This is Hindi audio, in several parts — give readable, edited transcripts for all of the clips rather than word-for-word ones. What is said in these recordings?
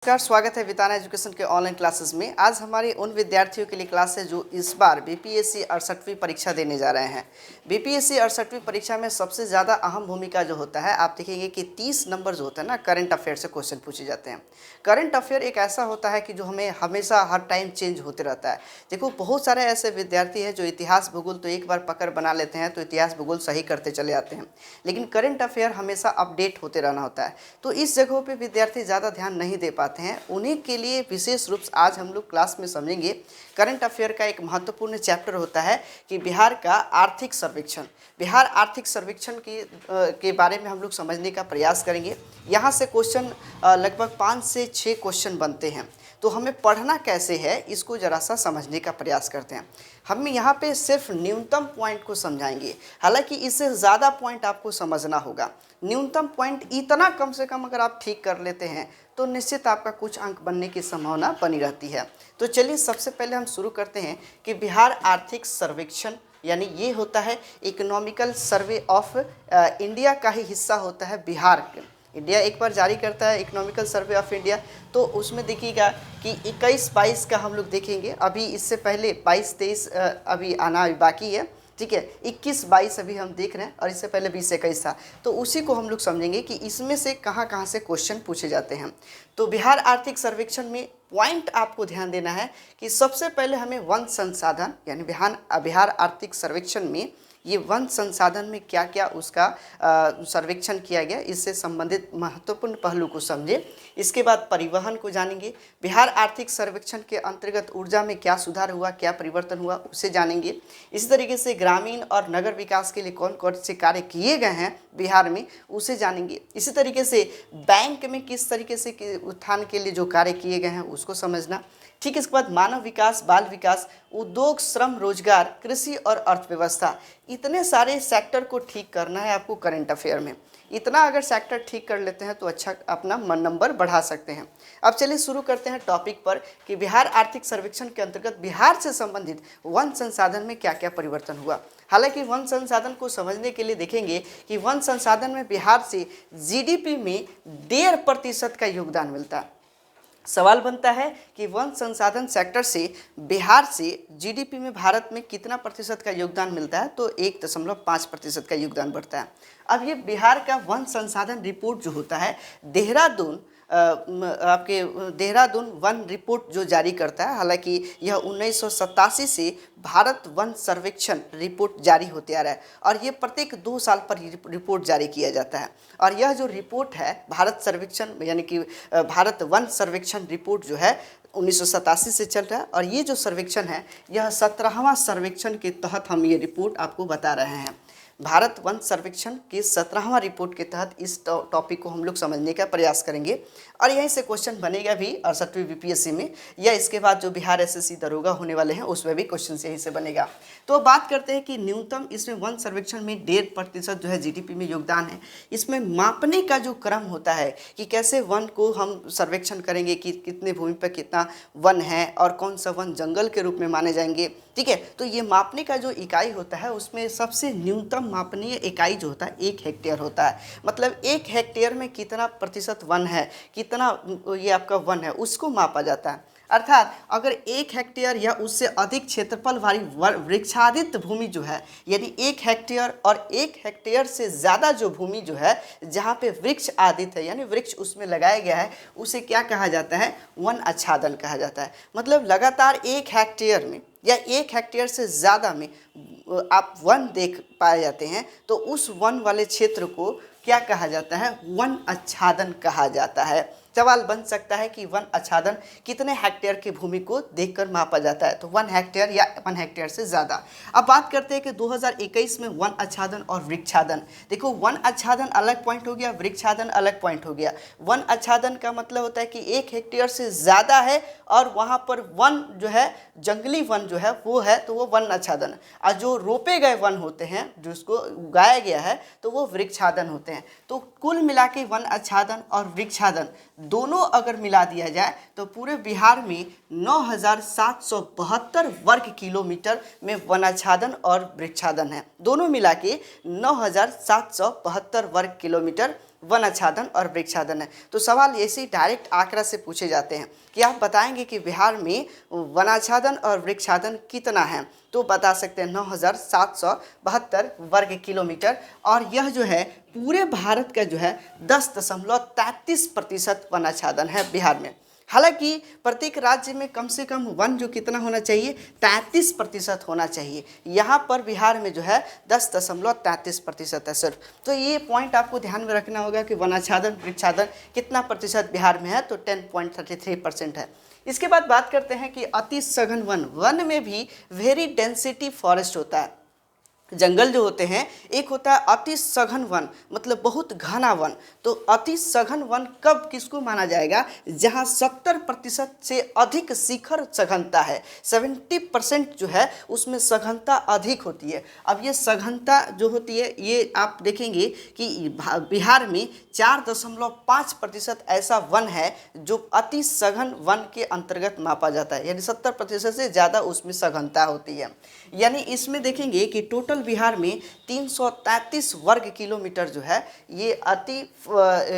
नमस्कार, स्वागत है विताना एजुकेशन के ऑनलाइन क्लासेस में। आज हमारे उन विद्यार्थियों के लिए क्लास है जो इस बार बीपीएससी 68वीं परीक्षा देने जा रहे हैं। बीपीएससी 68वीं परीक्षा में सबसे ज़्यादा अहम भूमिका जो होता है, आप देखेंगे कि 30 नंबर जो होता है ना, करंट अफेयर से क्वेश्चन पूछे जाते हैं। करंट अफेयर एक ऐसा होता है कि जो हमें हमेशा हर टाइम चेंज होते रहता है। देखो, बहुत सारे ऐसे विद्यार्थी हैं जो इतिहास भूगोल तो एक बार पकड़ बना लेते हैं तो इतिहास भूगोल सही करते चले आते हैं, लेकिन करंट अफेयर हमेशा अपडेट होते रहना होता है। तो इस जगहों पर विद्यार्थी ज़्यादा ध्यान नहीं दे पाते हैं। उन्हीं के लिए विशेष रूप से आज हम लोग क्लास में समझेंगे। करंट अफेयर का एक महत्वपूर्ण चैप्टर होता है कि बिहार का आर्थिक सर्वेक्षण। बिहार आर्थिक सर्वेक्षण के बारे में हम लोग समझने का प्रयास करेंगे। यहाँ से क्वेश्चन लगभग 5 से 6 क्वेश्चन बनते हैं। तो हमें पढ़ना कैसे है, इसको ज़रा सा समझने का प्रयास करते हैं। हम यहाँ पे सिर्फ न्यूनतम पॉइंट को समझाएंगे, हालांकि इससे ज़्यादा पॉइंट आपको समझना होगा। न्यूनतम पॉइंट इतना कम से कम अगर आप ठीक कर लेते हैं तो निश्चित आपका कुछ अंक बनने की संभावना बनी रहती है। तो चलिए सबसे पहले हम शुरू करते हैं कि बिहार आर्थिक सर्वेक्षण यानी ये होता है इकोनॉमिकल सर्वे ऑफ इंडिया का ही हिस्सा होता है। बिहार इंडिया एक बार जारी करता है इकोनॉमिकल सर्वे ऑफ इंडिया, तो उसमें देखिएगा कि 21-22 का हम लोग देखेंगे। अभी इससे पहले 22-23 अभी आना बाकी है, ठीक है। 21-22 अभी हम देख रहे हैं और इससे पहले 20-21 था, तो उसी को हम लोग समझेंगे कि इसमें से कहाँ कहाँ से क्वेश्चन पूछे जाते हैं। तो बिहार आर्थिक सर्वेक्षण में पॉइंट आपको ध्यान देना है कि सबसे पहले हमें वन संसाधन यानी बिहार आर्थिक सर्वेक्षण में ये वन संसाधन में क्या क्या उसका सर्वेक्षण किया गया, इससे संबंधित महत्वपूर्ण पहलू को समझे। इसके बाद परिवहन को जानेंगे। बिहार आर्थिक सर्वेक्षण के अंतर्गत ऊर्जा में क्या सुधार हुआ, क्या परिवर्तन हुआ, उसे जानेंगे। इसी तरीके से ग्रामीण और नगर विकास के लिए कौन कौन से कार्य किए गए हैं बिहार में, उसे जानेंगे। इसी तरीके से बैंक में किस तरीके से उत्थान के लिए जो कार्य किए गए हैं उसको समझना। ठीक, इसके बाद मानव विकास, बाल विकास, उद्योग, श्रम, रोजगार, कृषि और अर्थव्यवस्था, इतने सारे सेक्टर को ठीक करना है आपको करंट अफेयर में। इतना अगर सेक्टर ठीक कर लेते हैं तो अच्छा अपना नंबर बढ़ा सकते हैं। अब चलिए शुरू करते हैं टॉपिक पर कि बिहार आर्थिक सर्वेक्षण के अंतर्गत बिहार से संबंधित वन संसाधन में क्या क्या परिवर्तन हुआ। हालांकि वन संसाधन को समझने के लिए देखेंगे कि वन संसाधन में बिहार से जीडीपी में 1.5% का योगदान मिलता है। सवाल बनता है कि वन संसाधन सेक्टर से बिहार से जीडीपी में भारत में कितना प्रतिशत का योगदान मिलता है, तो 1.5% का योगदान बढ़ता है। अब ये बिहार का वन संसाधन रिपोर्ट जो होता है देहरादून वन रिपोर्ट जो जारी करता है, हालांकि यह 1987 से भारत वन सर्वेक्षण रिपोर्ट जारी होते आ रहा है और ये प्रत्येक 2 साल पर रिपोर्ट जारी किया जाता है। और यह जो रिपोर्ट है भारत सर्वेक्षण यानी कि भारत वन सर्वेक्षण रिपोर्ट जो है 1987 से चल रहा है और ये जो सर्वेक्षण है यह 17वां सर्वेक्षण के तहत हम ये रिपोर्ट आपको बता रहे हैं। भारत वन सर्वेक्षण के 17वां रिपोर्ट के तहत इस टॉपिक को हम लोग समझने का प्रयास करेंगे और यहीं से क्वेश्चन बनेगा भी 68वीं बीपीएससी में, या इसके बाद जो बिहार एसएससी दरोगा होने वाले हैं उसमें भी क्वेश्चन यहीं से बनेगा। तो बात करते हैं कि न्यूनतम इसमें वन सर्वेक्षण में 1.5% जो है जीडीपी में योगदान है। इसमें मापने का जो क्रम होता है कि कैसे वन को हम सर्वेक्षण करेंगे कि कितने भूमि पर कितना वन है और कौन सा वन जंगल के रूप में माने जाएंगे, ठीक है। तो ये मापने का जो इकाई होता है उसमें सबसे न्यूनतम मापनीय इकाई जो होता है 1 हेक्टेयर होता है। मतलब 1 हेक्टेयर में कितना प्रतिशत वन है, कितना ये आपका वन है, उसको मापा जाता है। अर्थात अगर 1 हेक्टेयर या उससे अधिक क्षेत्रफल वाली वृक्षादित भूमि जो है, यानी 1 हेक्टेयर और 1 हेक्टेयर से ज़्यादा जो भूमि जो है जहाँ पे वृक्ष आदित है यानी वृक्ष उसमें लगाया गया है, उसे क्या कहा जाता है, वन आच्छादन कहा जाता है। मतलब लगातार 1 हेक्टेयर में या 1 हेक्टेयर से ज़्यादा में आप वन देख पाए जाते हैं तो उस वन वाले क्षेत्र को क्या कहा जाता है, वन आच्छादन कहा जाता है। सवाल बन सकता है कि वन आच्छादन कितने हेक्टेयर की भूमि को देखकर मापा जाता है, तो 1 हेक्टेयर या 1 हेक्टेयर से ज़्यादा। अब बात करते हैं कि 2021 में वन आच्छादन और वृक्षादन। देखो, वन आच्छादन अलग पॉइंट हो गया, वृक्षादन अलग पॉइंट हो गया। वन आच्छादन का मतलब होता है कि 1 हेक्टेयर से ज़्यादा है और वहाँ पर वन जो है, जंगली वन जो है वो है, तो वो वन आच्छादन। और जो रोपे गए वन होते हैं, जिसको उगाया गया है, तो वो वृक्षादन होते हैं। तो कुल मिला के वन आच्छादन और वृक्षादन दोनों अगर मिला दिया जाए तो पूरे बिहार में 9,772 वर्ग किलोमीटर में वनाच्छादन और वृक्षादन है। दोनों मिला के 9,772 वर्ग किलोमीटर वन आच्छादन और वृक्षादन है। तो सवाल ऐसे ही डायरेक्ट आंकड़ा से पूछे जाते हैं कि आप बताएंगे कि बिहार में वनाच्छादन और वृक्षादन कितना है, तो बता सकते हैं 9772 वर्ग किलोमीटर। और यह जो है पूरे भारत का जो है 10.33% वनाच्छादन है बिहार में। हालांकि प्रत्येक राज्य में कम से कम वन जो कितना होना चाहिए, 33% होना चाहिए। यहाँ पर बिहार में जो है 10.33% है सिर्फ। तो ये पॉइंट आपको ध्यान में रखना होगा कि वनाच्छादन वृक्षादन कितना प्रतिशत बिहार में है, तो 10.33% है। इसके बाद बात करते हैं कि अति सघन वन में भी वेरी डेंसिटी फॉरेस्ट होता है। जंगल जो होते हैं, एक होता है अति सघन वन, मतलब बहुत घना वन। तो अति सघन वन कब किसको माना जाएगा, जहां 70% से अधिक शिखर सघनता है, 70% जो है उसमें सघनता अधिक होती है। अब ये सघनता जो होती है, ये आप देखेंगे कि बिहार में 4.5% ऐसा वन है जो अति सघन वन के अंतर्गत मापा जाता है, यानी 70% से ज़्यादा उसमें सघनता होती है। यानी इसमें देखेंगे कि टोटल बिहार में 333 वर्ग किलोमीटर जो है ये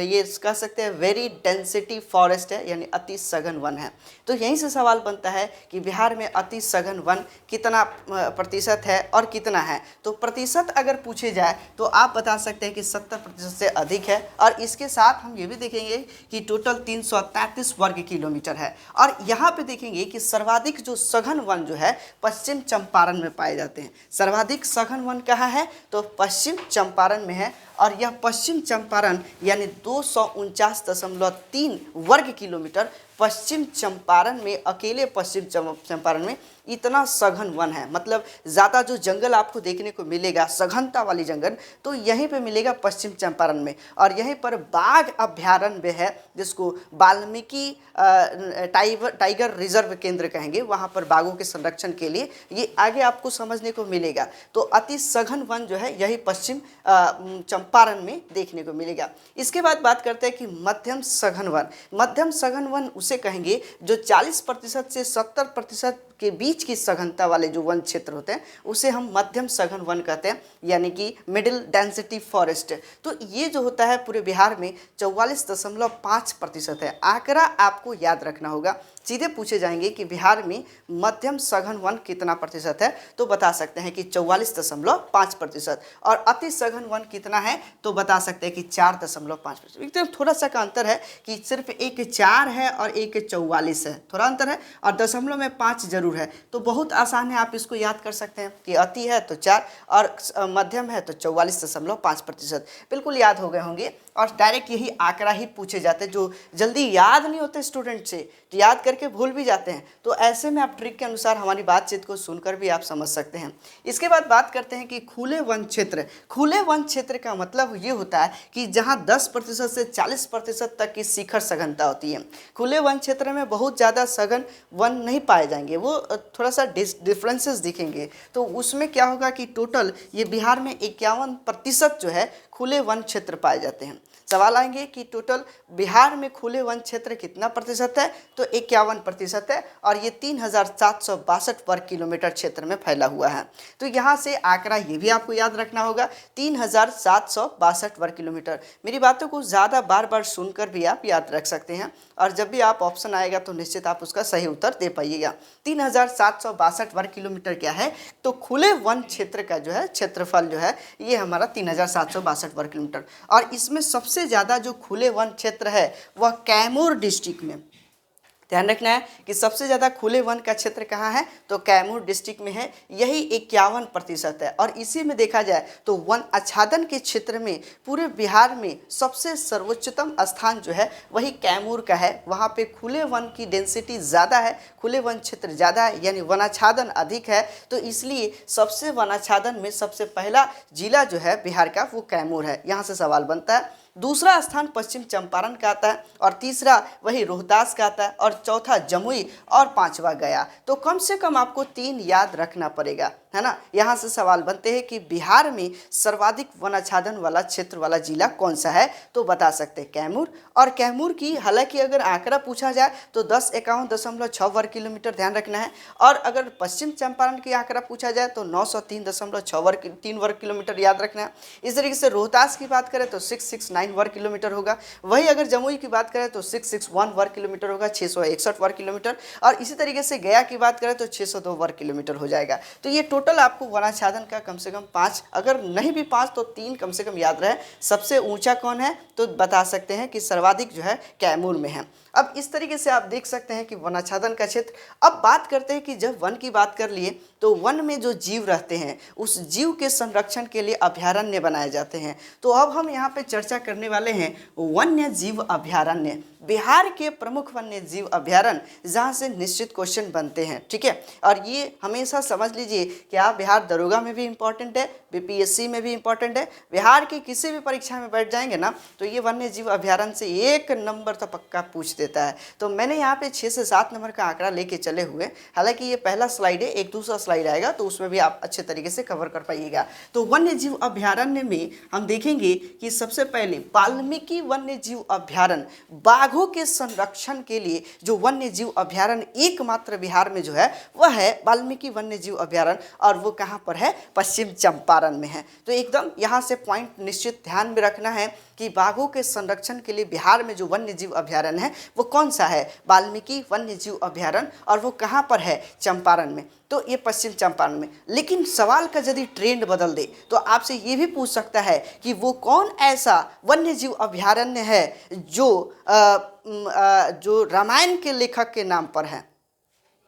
ये कह सकते हैं वेरी डेंसिटी फॉरेस्ट है, यानी अति सघन वन है। तो यहीं से सवाल बनता है कि बिहार में अति सघन वन कितना प्रतिशत है और कितना है। तो प्रतिशत अगर पूछे जाए तो आप बता सकते हैं कि 70% से अधिक है। और इसके साथ हम ये भी देखेंगे कि टोटल 333 वर्ग किलोमीटर है। और यहाँ पे देखेंगे कि सर्वाधिक जो सघन वन जो है पश्चिम चंपारण में पाए जाते हैं। सर्वाधिक सघन वन कहाँ है, तो पश्चिम चंपारण में है। और यह पश्चिम चंपारण यानी 249.3 वर्ग किलोमीटर पश्चिम चंपारण में, अकेले पश्चिम चंपारण में इतना सघन वन है। मतलब ज़्यादा जो जंगल आपको देखने को मिलेगा, सघनता वाली जंगल, तो यहीं पे मिलेगा पश्चिम चंपारण में। और यहीं पर बाघ अभ्यारण्य है, जिसको वाल्मीकि टाइगर रिजर्व केंद्र कहेंगे, वहाँ पर बाघों के संरक्षण के लिए ये आगे आपको समझने को मिलेगा। तो अति सघन वन जो है यही पश्चिम चंपारण में देखने को मिलेगा। इसके बाद बात करते हैं कि मध्यम सघन वन। मध्यम सघन वन उसे कहेंगे जो 40% से 70% के बीच की सघनता वाले जो वन क्षेत्र होते हैं उसे हम मध्यम सघन वन कहते हैं, यानी कि मिडिल डेंसिटी फॉरेस्ट। तो ये जो होता है पूरे बिहार में 44.5% है। आंकड़ा आपको याद रखना होगा, सीधे पूछे जाएंगे कि बिहार में मध्यम सघन वन कितना प्रतिशत है, तो बता सकते हैं कि 44.5%। और अति सघन वन कितना है, तो बता सकते हैं कि 4.5%। एकदम थोड़ा सा का अंतर है कि सिर्फ एक 4 है और एक 44 है, थोड़ा अंतर है। और दशमलव में 5 जरूर है। तो बहुत आसान है, आप इसको याद कर सकते हैं कि अति है तो 4 और मध्यम है तो 44.5%। बिल्कुल याद हो गए होंगे। और डायरेक्ट यही आंकड़ा ही पूछे जाते हैं जो जल्दी याद नहीं होते स्टूडेंट से, तो याद करके भूल भी जाते हैं। तो ऐसे में आप ट्रिक के अनुसार हमारी बातचीत को सुनकर भी आप समझ सकते हैं। इसके बाद बात करते हैं कि खुले वन क्षेत्र। खुले वन क्षेत्र का मतलब ये होता है कि जहाँ 10% से 40% तक की शिखर सघनता होती है। खुले वन क्षेत्र में बहुत ज़्यादा सघन वन नहीं पाए जाएंगे, वो थोड़ा सा डिफरेंसेस दिखेंगे। तो उसमें क्या होगा कि टोटल ये बिहार में 51% जो है खुले वन क्षेत्र पाए जाते हैं। सवाल आएंगे कि टोटल बिहार में खुले वन क्षेत्र कितना प्रतिशत है, तो 51% है। और ये 3762 वर्ग किलोमीटर क्षेत्र में फैला हुआ है। तो यहाँ से आंकड़ा ये भी आपको याद रखना होगा, 3762 वर्ग किलोमीटर। मेरी बातों को ज़्यादा बार बार सुनकर भी आप याद रख सकते हैं, और जब भी आप ऑप्शन आएगा तो निश्चित आप उसका सही उत्तर दे पाइएगा। 3762 वर्ग किलोमीटर क्या है, तो खुले वन क्षेत्र का जो है क्षेत्रफल जो है ये हमारा 3762 वर्ग किलोमीटर। और इसमें सबसे ज़्यादा जो खुले वन क्षेत्र है वह कैमूर डिस्ट्रिक्ट में, ध्यान रखना है कि सबसे ज़्यादा खुले वन का क्षेत्र कहाँ है, तो कैमूर डिस्ट्रिक्ट में है, यही 51% है। और इसी में देखा जाए तो वन आच्छादन के क्षेत्र में पूरे बिहार में सबसे सर्वोच्चतम स्थान जो है वही कैमूर का है। वहाँ पे खुले वन की डेंसिटी ज़्यादा है, खुले वन क्षेत्र ज़्यादा है, यानी वनाच्छादन अधिक है। तो इसलिए सबसे वनाच्छादन में सबसे पहला जिला जो है बिहार का वो कैमूर है। यहाँ से सवाल बनता है। दूसरा स्थान पश्चिम चंपारण का आता है, और तीसरा वही रोहतास का आता है, और चौथा जमुई, और पांचवा गया। तो कम से कम आपको 3 याद रखना पड़ेगा। है ना। यहाँ से सवाल बनते हैं कि बिहार में सर्वाधिक वनाच्छादन वाला क्षेत्र वाला जिला कौन सा है, तो बता सकते हैं कैमूर। और कैमूर की हालांकि अगर आंकड़ा पूछा जाए तो 1051.6 वर्ग किलोमीटर, ध्यान रखना है। और अगर पश्चिम चंपारण की आंकड़ा पूछा जाए तो 903.6 3 वर्ग किलोमीटर, याद रखना है। इस तरीके से रोहतास की बात करें तो 669 वर्ग किलोमीटर होगा। वही अगर जमुई की बात करें तो 661 वर्ग किलोमीटर होगा, 661 वर्ग किलोमीटर। और इसी तरीके से गया की बात करें तो 602 वर्ग किलोमीटर हो जाएगा। तो ये टोटल आपको वनाच्छादन का कम से कम 5, अगर नहीं भी 5 तो 3 कम से कम याद रहे। सबसे ऊंचा कौन है, तो बता सकते हैं कि सर्वाधिक जो है कैमूर में है। अब इस तरीके से आप देख सकते हैं कि वनाच्छादन का क्षेत्र। अब बात करते हैं कि जब वन की बात कर लिए तो वन में जो जीव रहते हैं उस जीव के संरक्षण के लिए अभयारण्य बनाए जाते हैं। तो अब हम यहाँ पे चर्चा करने वाले हैं वन्य जीव अभयारण्य, बिहार के प्रमुख वन्य जीव अभयारण्य जहाँ से निश्चित क्वेश्चन बनते हैं, ठीक है। और ये हमेशा समझ लीजिए कि आप बिहार दरोगा में भी इंपॉर्टेंट है, बीपीएससी में भी इंपॉर्टेंट है, बिहार की किसी भी परीक्षा में बैठ जाएंगे ना तो ये वन्य जीव अभयारण्य से 1 नंबर तो पक्का पूछ देता है। तो मैंने यहाँ पे 6 से 7 नंबर का आंकड़ा लेके चले हुए, हालांकि ये पहला स्लाइड है, एक दूसरा स्लाइड आएगा तो उसमें भी आप अच्छे तरीके से कवर कर पाइएगा। तो वन्य जीव अभयारण्य में हम देखेंगे कि सबसे पहले वाल्मीकि वन्य जीव अभयारण्य, बाघों के संरक्षण के लिए जो वन्य जीव अभयारण्य एकमात्र बिहार में जो है वह है वाल्मीकि वन्य जीव अभयारण्य। और वो कहाँ पर है, पश्चिम चंपारण में है। तो एकदम यहाँ से पॉइंट निश्चित ध्यान में रखना है कि बाघों के संरक्षण के लिए बिहार में जो वन्य जीव अभयारण्य है वो कौन सा है, वाल्मीकि वन्य जीव अभयारण्य। और वो कहाँ पर है, चंपारण में। तो ये पश्चिम चंपारण में। लेकिन सवाल का यदि ट्रेंड बदल दे तो आपसे ये भी पूछ सकता है कि वो कौन ऐसा वन्य जीव अभयारण्य है जो रामायण के लेखक के नाम पर है,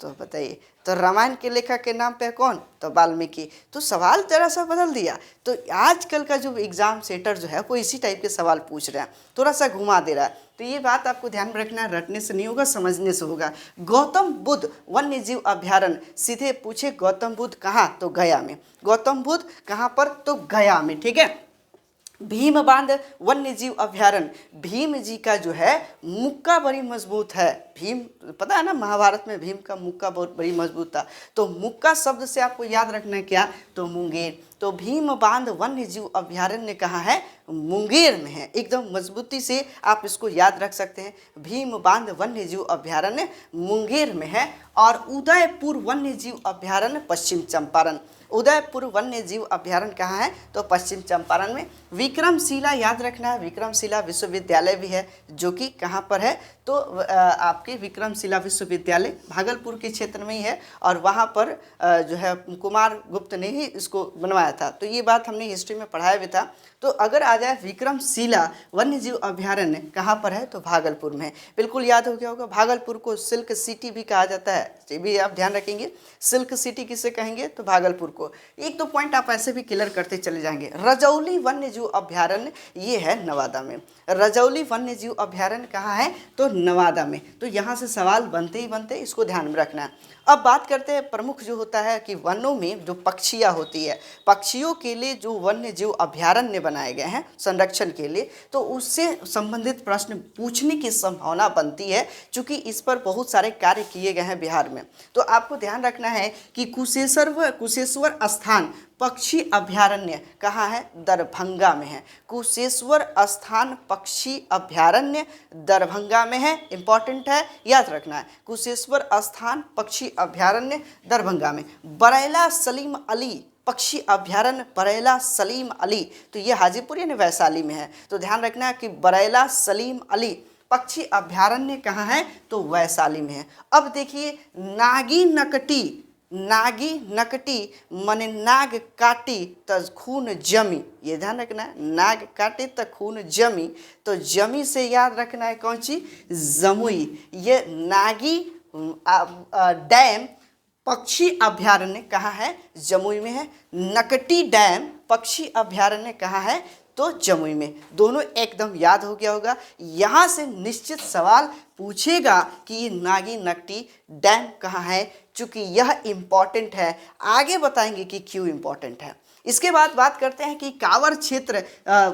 तो बताइए। तो रामायण के लेखक के नाम पे कौन, तो वाल्मीकि। तो सवाल जरा सा बदल दिया। तो आजकल का जो एग्जाम सेटर जो है वो इसी टाइप के सवाल पूछ रहा है, थोड़ा सा घुमा दे रहा है। तो ये बात आपको ध्यान में रखना है, रटने से नहीं होगा, समझने से होगा। गौतम बुद्ध वन्य जीव अभयारण्य, सीधे पूछे गौतम बुद्ध कहाँ, तो गया में। गौतम बुद्ध कहाँ पर, तो गया में, ठीक है। भीम बांध वन्य जीव अभयारण्य, भीम जी का जो है मुक्का बड़ी मजबूत है। भीम, पता है ना, महाभारत में भीम का मुक्का बहुत बड़ी मजबूत था। तो मुक्का शब्द से आपको याद रखना है क्या, तो मुंगेर। तो भीम बांध वन्य जीव अभयारण्य कहाँ है, मुंगेर में है। एकदम मजबूती से आप इसको याद रख सकते हैं, भीम बांध वन्य जीव अभयारण्य मुंगेर में है। और उदयपुर वन्य जीव अभयारण्य पश्चिम चंपारण, उदयपुर वन्य जीव अभयारण्य कहाँ है, तो पश्चिम चंपारण में। विक्रमशिला याद रखना है, विक्रमशिला विश्वविद्यालय भी है जो कि कहाँ पर है, तो आपके विक्रमशिला विश्वविद्यालय भागलपुर के क्षेत्र में ही है। और वहाँ पर जो है कुमार गुप्त ने ही इसको बनवाया था। तो ये बात हमने हिस्ट्री में पढ़ाया भी था। तो अगर आ जाए विक्रमशिला वन्य जीव अभयारण्य कहाँ पर है, तो भागलपुर में है। बिल्कुल याद हो गया होगा, भागलपुर को सिल्क सिटी भी कहा जाता है, ये भी आप ध्यान रखेंगे। सिल्क सिटी किसे कहेंगे, तो भागलपुर को। एक दो पॉइंट आप ऐसे भी क्लियर करते चले जाएंगे। रजौली वन्य जीव अभयारण्य ये है नवादा में। रजौली वन्य जीव अभयारण्य कहाँ है, तो नवादा में। तो यहाँ से सवाल बनते ही बनते, इसको ध्यान में रखना है। अब बात करते हैं प्रमुख जो होता है कि वनों में जो पक्षियाँ होती है, पक्षियों के लिए जो वन्य जीव अभयारण्य बनाए गए हैं संरक्षण के लिए, तो उससे संबंधित प्रश्न पूछने की संभावना बनती है, क्योंकि इस पर बहुत सारे कार्य किए गए हैं बिहार में। तो आपको ध्यान रखना है कि कुशेश्वर स्थान पक्षी अभयारण्य कहाँ है, दरभंगा में है। कुशेश्वर स्थान पक्षी अभयारण्य दरभंगा में है, इंपॉर्टेंट है, याद रखना है। कुशेश्वर स्थान पक्षी अभयारण्य दरभंगा में। बरैला सलीम अली पक्षी अभयारण्य, बरैला सलीम अली, तो ये हाजीपुर यानी वैशाली में है। तो ध्यान रखना है कि बरैला सलीम अली पक्षी अभयारण्य कहाँ है, तो वैशाली में है। अब देखिए नागी नकटी मने नाग काटी त खून जमी, ये ध्यान रखना है, नाग काटे त खून जमी। तो जमी से याद रखना है कौन सी, जमुई। ये नागी डैम पक्षी अभयारण्य कहाँ है, जमुई में है। नकटी डैम पक्षी अभयारण्य कहाँ है, तो जमुई में। दोनों एकदम याद हो गया होगा। यहाँ से निश्चित सवाल पूछेगा कि ये नागी नकटी डैम कहाँ है, चूँकि यह इम्पॉर्टेंट है। आगे बताएंगे कि क्यों इम्पॉर्टेंट है। इसके बाद बात करते हैं कि कांवर क्षेत्र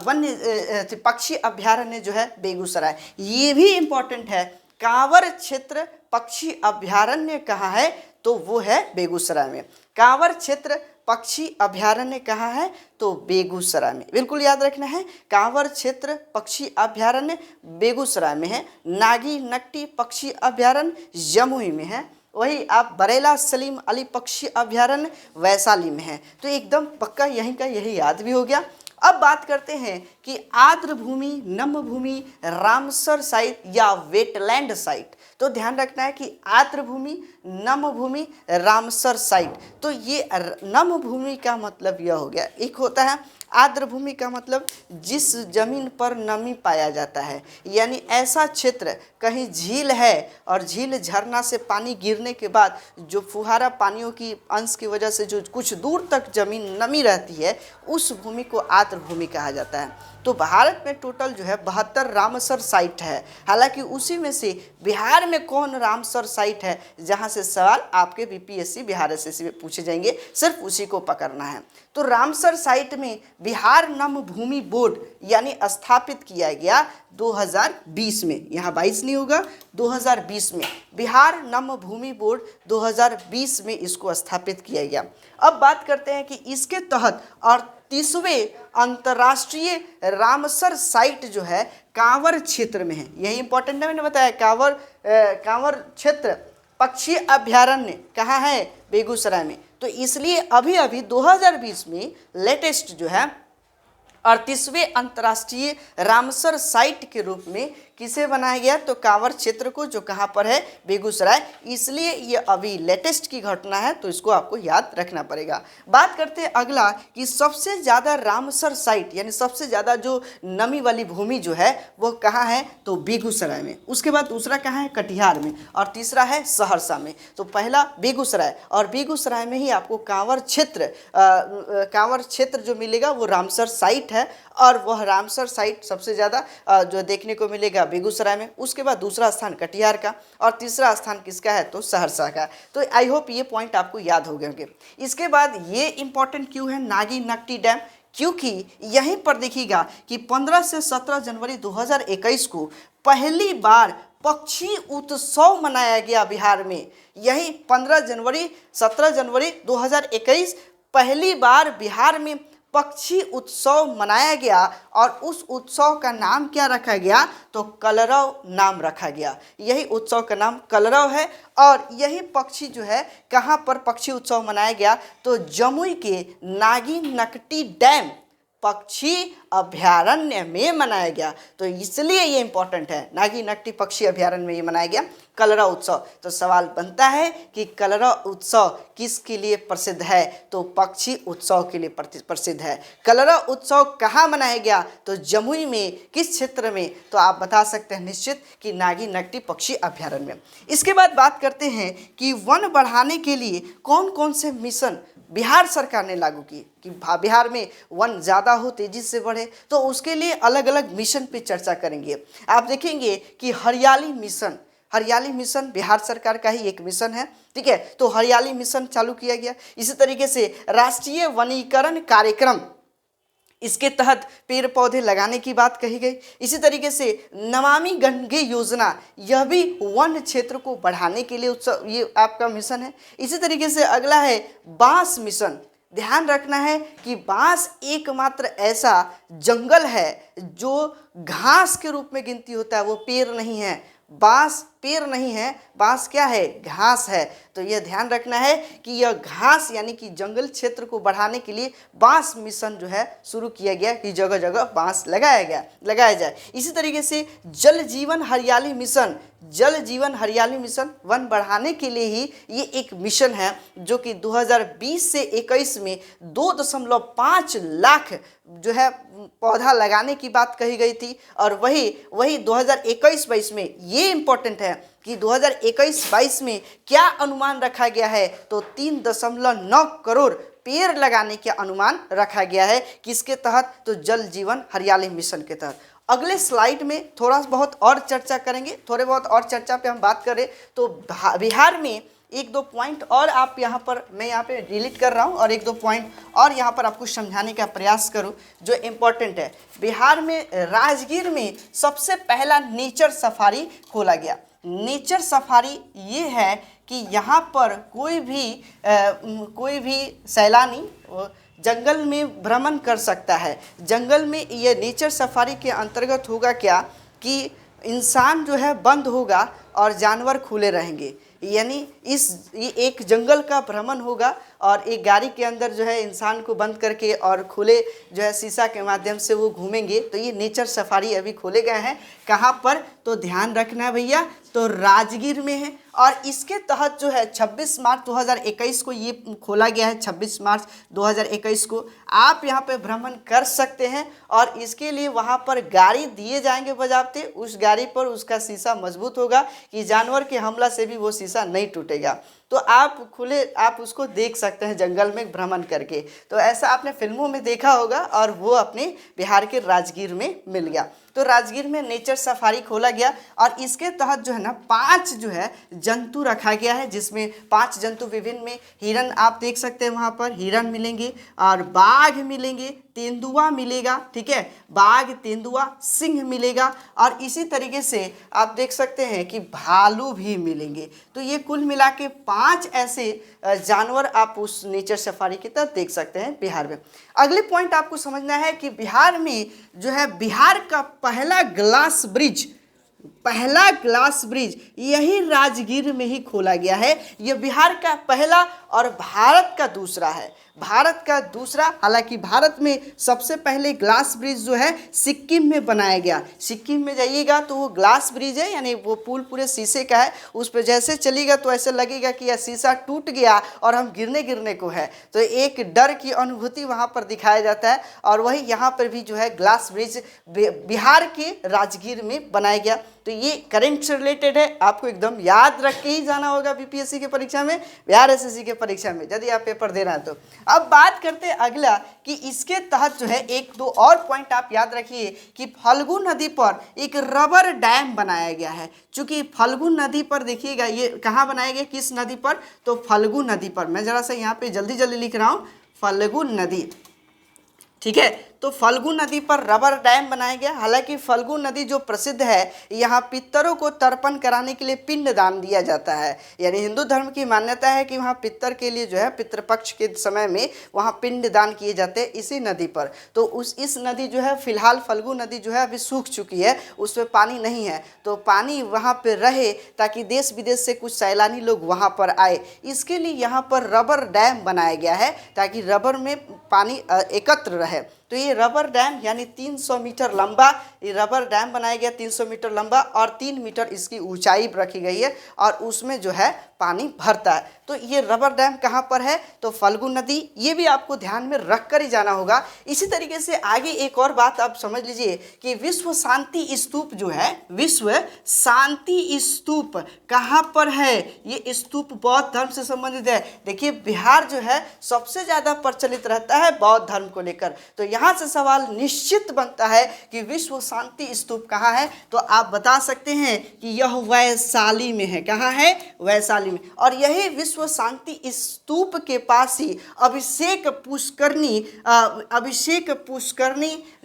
वन्य पक्षी अभयारण्य जो है बेगूसराय, ये भी इम्पॉर्टेंट है। कांवर क्षेत्र पक्षी अभयारण्य कहाँ है, तो वो है बेगूसराय में। कांवर क्षेत्र पक्षी अभयारण्य कहाँ है? तो बेगूसराय में। बिल्कुल याद रखना है, कांवर क्षेत्र पक्षी अभयारण्य बेगूसराय में है। नागी नकटी पक्षी अभयारण्य जमुई में है। वही आप बरेला सलीम अली पक्षी अभयारण्य वैशाली में है। तो एकदम पक्का यहीं का यही याद भी हो गया। अब बात करते हैं कि आर्द्र भूमि, नम भूमि, रामसर साइट या वेटलैंड साइट। तो ध्यान रखना है कि आर्द्र भूमि, नम भूमि, रामसर साइट। तो ये नम भूमि का मतलब यह हो गया। एक होता है आर्द्र भूमि का मतलब जिस जमीन पर नमी पाया जाता है, यानी ऐसा क्षेत्र कहीं झील है और झील झरना से पानी गिरने के बाद जो फुहारा पानियों की अंश की वजह से जो कुछ दूर तक जमीन नमी रहती है, उस भूमि को आर्द्र भूमि कहा जाता है। तो भारत में टोटल जो है 72 रामसर साइट है। हालांकि उसी में से बिहार में कौन रामसर साइट है, जहां से सवाल आपके बीपीएससी बिहार एसएससी में पूछे जाएंगे, सिर्फ उसी को पकड़ना है। तो रामसर साइट में बिहार नम भूमि बोर्ड यानी स्थापित किया गया 2020 में, यहाँ 22 नहीं होगा, 2020 में बिहार नम भूमि बोर्ड 2020 में इसको स्थापित किया गया। अब बात करते हैं कि इसके तहत 38वें अंतर्राष्ट्रीय रामसर साइट जो है कांवर क्षेत्र में है। यही इंपॉर्टेंट है, मैंने बताया कांवर क्षेत्र पक्षी अभयारण्य कहाँ है? बेगूसराय में। तो इसलिए अभी अभी 2020 में लेटेस्ट जो है 38वें अंतर्राष्ट्रीय रामसर साइट के रूप में किसे बनाया गया? तो कांवर क्षेत्र को, जो कहाँ पर है? बेगूसराय। इसलिए ये अभी लेटेस्ट की घटना है, तो इसको आपको याद रखना पड़ेगा। बात करते हैं अगला कि सबसे ज़्यादा रामसर साइट यानी सबसे ज़्यादा जो नमी वाली भूमि जो है वो कहाँ है? तो बेगूसराय में। उसके बाद दूसरा कहाँ है? कटिहार में। और तीसरा है सहरसा में। तो पहला बेगूसराय, और बेगूसराय में ही आपको कांवर क्षेत्र जो मिलेगा वो रामसर साइट है। और वह रामसर साइट सबसे ज़्यादा जो देखने को मिलेगा बेगूसराय में। उसके बाद दूसरा स्थान कटिहार का, और तीसरा स्थान किसका है? तो सहरसा का। तो आई होप ये पॉइंट आपको याद हो गए होंगे। इसके बाद ये इंपॉर्टेंट क्यों है नागी नकटी डैम? क्योंकि यहीं पर देखिएगा कि 15 से 17 जनवरी 2021 को पहली बार पक्षी उत्सव मनाया गया बिहार में। यही 17 जनवरी 2021 पहली बार बिहार में पक्षी उत्सव मनाया गया। और उस उत्सव का नाम क्या रखा गया? तो कलरव नाम रखा गया। यही उत्सव का नाम कलरव है। और यही पक्षी जो है कहाँ पर पक्षी उत्सव मनाया गया? तो जमुई के नागी नकटी डैम पक्षी अभयारण्य में मनाया गया। तो इसलिए ये इंपॉर्टेंट है, नागी नकटी पक्षी अभयारण्य में ये मनाया गया कलरव उत्सव। तो सवाल बनता है कि कलरव उत्सव किसके लिए प्रसिद्ध है? तो पक्षी उत्सव के लिए प्रसिद्ध है। कलरव उत्सव कहाँ मनाया गया? तो जमुई में। किस क्षेत्र में? तो आप बता सकते हैं निश्चित कि नागी नकटी पक्षी अभयारण्य में। इसके बाद बात करते हैं कि वन बढ़ाने के लिए कौन कौन से मिशन बिहार सरकार ने लागू किए कि बिहार में वन ज़्यादा हो, तेज़ी से बढ़े। तो उसके लिए अलग अलग मिशन पे चर्चा करेंगे। आप देखेंगे कि हरियाली मिशन बिहार सरकार का ही एक मिशन है, ठीक है। तो हरियाली मिशन चालू किया गया। इसी तरीके से राष्ट्रीय वनीकरण कार्यक्रम, इसके तहत पेड़ पौधे लगाने की बात कही गई। इसी तरीके से नमामि गंगे योजना, यह भी वन क्षेत्र को बढ़ाने के लिए ये आपका मिशन है। इसी तरीके से अगला है बांस मिशन। ध्यान रखना है कि बांस एकमात्र ऐसा जंगल है जो घास के रूप में गिनती होता है, वो पेड़ नहीं है। बांस पेड़ नहीं है, बांस क्या है? घास है। तो यह ध्यान रखना है कि यह घास यानी कि जंगल क्षेत्र को बढ़ाने के लिए बांस मिशन जो है शुरू किया गया कि जगह जगह बांस लगाया जाए। इसी तरीके से जल जीवन हरियाली मिशन वन बढ़ाने के लिए ही ये एक मिशन है, जो कि 2020 से 21 में 2.5 लाख जो है पौधा लगाने की बात कही गई थी। और वही 2021-22 में ये इंपॉर्टेंट है कि 2021-22 में क्या अनुमान रखा गया है? तो 3.9 करोड़ पेड़ लगाने का अनुमान रखा गया है। किसके तहत? तो जल जीवन हरियाली मिशन के तहत। अगले स्लाइड में थोड़ा बहुत और चर्चा करेंगे। थोड़े बहुत और चर्चा पे हम बात करें तो बिहार में 1-2 पॉइंट और आप मैं यहाँ पे डिलीट कर रहा हूँ, और 1-2 पॉइंट और यहाँ पर आपको समझाने का प्रयास करूँ जो इम्पोर्टेंट है। बिहार में राजगीर में सबसे पहला नेचर सफारी खोला गया। नेचर सफारी ये है कि यहाँ पर कोई भी सैलानी जंगल में भ्रमण कर सकता है। जंगल में ये नेचर सफारी के अंतर्गत होगा क्या कि इंसान जो है बंद होगा और जानवर खुले रहेंगे, यानी ये एक जंगल का भ्रमण होगा और एक गाड़ी के अंदर जो है इंसान को बंद करके और खुले जो है शीशा के माध्यम से वो घूमेंगे। तो ये नेचर सफारी अभी खोले गए हैं। कहाँ पर, तो ध्यान रखना है भैया, तो राजगीर में है। और इसके तहत जो है 26 मार्च 2021 को ये खोला गया है। 26 मार्च 2021 को आप यहाँ पे भ्रमण कर सकते हैं और इसके लिए वहाँ पर गाड़ी दिए जाएंगे बजाते। उस गाड़ी पर उसका शीशा मजबूत होगा कि जानवर के हमला से भी वो शीशा नहीं टूटेगा। तो आप उसको देख सकते हैं जंगल में भ्रमण करके। तो ऐसा आपने फिल्मों में देखा होगा और वो अपने बिहार के राजगीर में मिल गया। तो राजगीर में नेचर सफारी खोला गया और इसके तहत जो है ना 5 जो है जंतु रखा गया है, जिसमें 5 जंतु विभिन्न में हिरन आप देख सकते हैं, वहाँ पर हिरन मिलेंगे और बाघ मिलेंगे, तेंदुआ मिलेगा, ठीक है, बाघ, तेंदुआ, सिंह मिलेगा और इसी तरीके से आप देख सकते हैं कि भालू भी मिलेंगे। तो ये कुल मिला के 5 ऐसे जानवर आप उस नेचर सफारी के तहत देख सकते हैं बिहार में। अगले पॉइंट आपको समझना है कि बिहार में जो है बिहार का पहला ग्लास ब्रिज यही राजगीर में ही खोला गया है। यह बिहार का पहला और भारत का दूसरा है। हालांकि भारत में सबसे पहले ग्लास ब्रिज जो है सिक्किम में बनाया गया। सिक्किम में जाइएगा तो वो ग्लास ब्रिज है, यानी वो पुल पूरे शीशे का है। उस पर जैसे चलेगा तो ऐसे लगेगा कि यह शीशा टूट गया और हम गिरने को है। तो एक डर की अनुभूति वहाँ पर दिखाया जाता है और वही यहाँ पर भी जो है ग्लास ब्रिज बिहार के राजगीर में बनाया गया। तो ये करंट से रिलेटेड है, आपको एकदम याद रख के ही जाना होगा बीपीएससी के परीक्षा में, बिहार एसएससी के परीक्षा में यदि आप पेपर दे रहे हैं तो। अब बात करते हैं अगला कि इसके तहत जो है 1-2 और पॉइंट आप याद रखिए कि फल्गु नदी पर एक रबर डैम बनाया गया है। चूंकि फल्गु नदी पर देखिएगा, ये कहाँ बनाया गया, किस नदी पर, तो फल्गु नदी पर। मैं जरा सा यहाँ पे जल्दी लिख रहा हूँ, फल्गु नदी, ठीक है। तो फल्गु नदी पर रबर डैम बनाया गया। हालांकि फल्गु नदी जो प्रसिद्ध है, यहाँ पितरों को तर्पण कराने के लिए पिंड दान दिया जाता है। यानी हिंदू धर्म की मान्यता है कि वहाँ पितर के लिए जो है पितृपक्ष के समय में वहाँ पिंड दान किए जाते हैं इसी नदी पर। तो इस नदी जो है फिलहाल फल्गु नदी जो है अभी सूख चुकी है, उसमें पानी नहीं है। तो पानी वहाँ पर रहे ताकि देश विदेश से कुछ सैलानी लोग वहाँ पर आए, इसके लिए यहाँ पर रबर डैम बनाया गया है ताकि रबर में पानी एकत्र रहे। तो ये रबर डैम यानी 300 मीटर लंबा ये रबर डैम बनाया गया, 300 मीटर लंबा और 3 मीटर इसकी ऊंचाई रखी गई है और उसमें जो है पानी भरता है। तो ये रबर डैम कहाँ पर है, तो फल्गु नदी, ये भी आपको ध्यान में रख कर ही जाना होगा। इसी तरीके से आगे एक और बात आप समझ लीजिए कि विश्व शांति स्तूप जो है, विश्व शांति स्तूप कहाँ पर है, ये स्तूप बौद्ध धर्म से संबंधित है। देखिए बिहार जो है सबसे ज़्यादा प्रचलित रहता है बौद्ध धर्म को लेकर। तो यहाँ से सवाल निश्चित बनता है कि विश्व शांति स्तूप कहाँ है, तो आप बता सकते हैं कि यह वैशाली में है। कहाँ है, वैशाली में। और यही विश्व शांति स्तूप के पास ही अभिषेक पुष्करणी